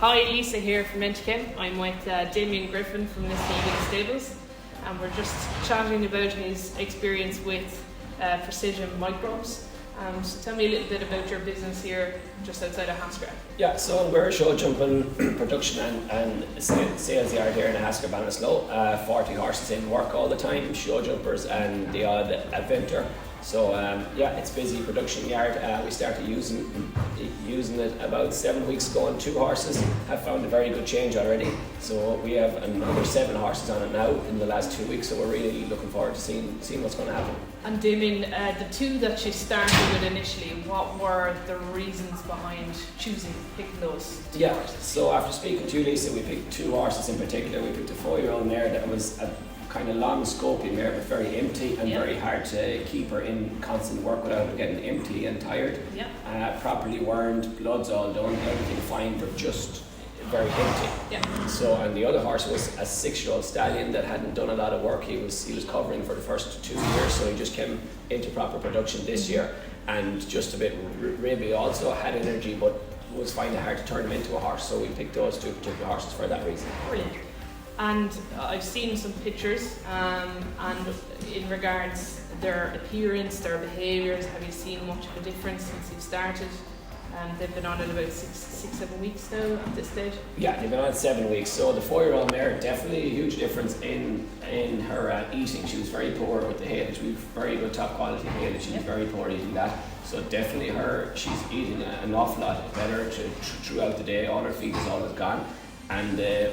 Hi, Lisa here from Interchem. I'm with Damien Griffin from Lissyegan Stables, and we're just chatting about his experience with Precision Microbes. So tell me a little bit about your business here just outside of Haskell. Yeah, so we're a show jumping production and sales yard here in Haskell, Ballinasloe. 40 horses in work all the time, show jumpers and the odd eventer. So it's busy production yard. We started using it about 7 weeks ago on 2 horses. Have found a very good change already. So we have another 7 horses on it now in the last 2 weeks. So we're really looking forward to seeing what's going to happen. And Damien, the 2 that you started with initially, what were the reasons behind picking those 2 horses? So after speaking to you, Lisa, we picked 2 horses in particular. We picked a 4-year-old mare that was a kind of long scopy mare, but very empty and very hard to keep her in constant work without her getting empty and tired. Properly warned, blood's all done, everything fine, but just very empty. So, and the other horse was a 6-year-old stallion that hadn't done a lot of work. He was covering for the first 2 years, so he just came into proper production this year, and just a bit ribby also, had energy, but was finding it hard to turn him into a horse. So we picked those 2 particular horses for that reason. Brilliant. And I've seen some pictures, and in regards their appearance, their behaviours, have you seen much of a difference since you've started? They've been on it about 6-7 weeks now at this stage. Yeah, they've been on it 7 weeks. So the 4-year-old mare, definitely a huge difference in her eating. She was very poor with the haylage. We've very good top quality haylage. She was very poor eating that. So definitely she's eating an awful lot better throughout the day. All her feed is always gone. And the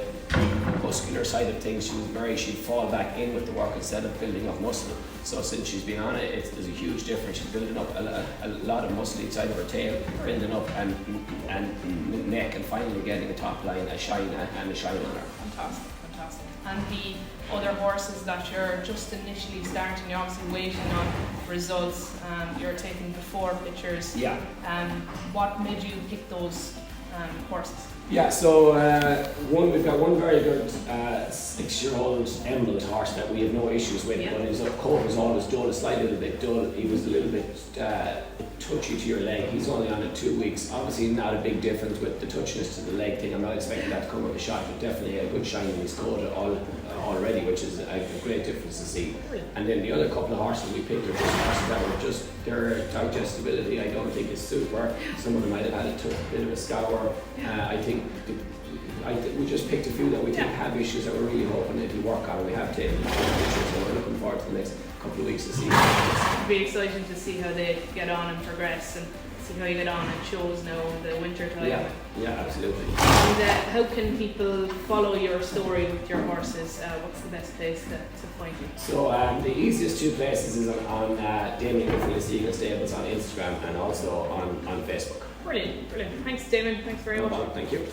muscular side of things, she'd fall back in with the work instead of building up muscle. So since she's been on it, there's a huge difference. She's building up a lot of muscle inside of her tail, building up and neck, and finally getting a top line, a shine on her. Fantastic. And the other horses that you're just initially starting, you're obviously waiting on results. You're taking before pictures. What made you pick those horses? So we've got one very good 6-year-old emerald horse that we have no issues with, but his coat was always dull, a slight little bit dull. He was a little bit touchy to your leg. He's only on it 2 weeks. Obviously not a big difference with the touchiness to the leg thing. I'm not expecting that to come with a shot, but definitely a good shine in his coat already, which is a great difference to see. And then the other couple of horses we picked are just horses that were just, their digestibility I don't think is super. Some of them might have had a bit of a scour. I think we just picked a few that we think have issues that we're really hoping that will work on. We have taken pictures, so we're looking forward to the next couple of weeks to see. It'll be exciting to see how they get on and progress, and see how you get on in shows now in the winter time. Yeah, absolutely. And how can people follow your story with your horses? What's the best place to find you? So the easiest 2 places is on Damien Griffin Lissyegan Stables on Instagram, and also on Facebook. Brilliant. Thanks, Damien. Thanks very much. Thank you.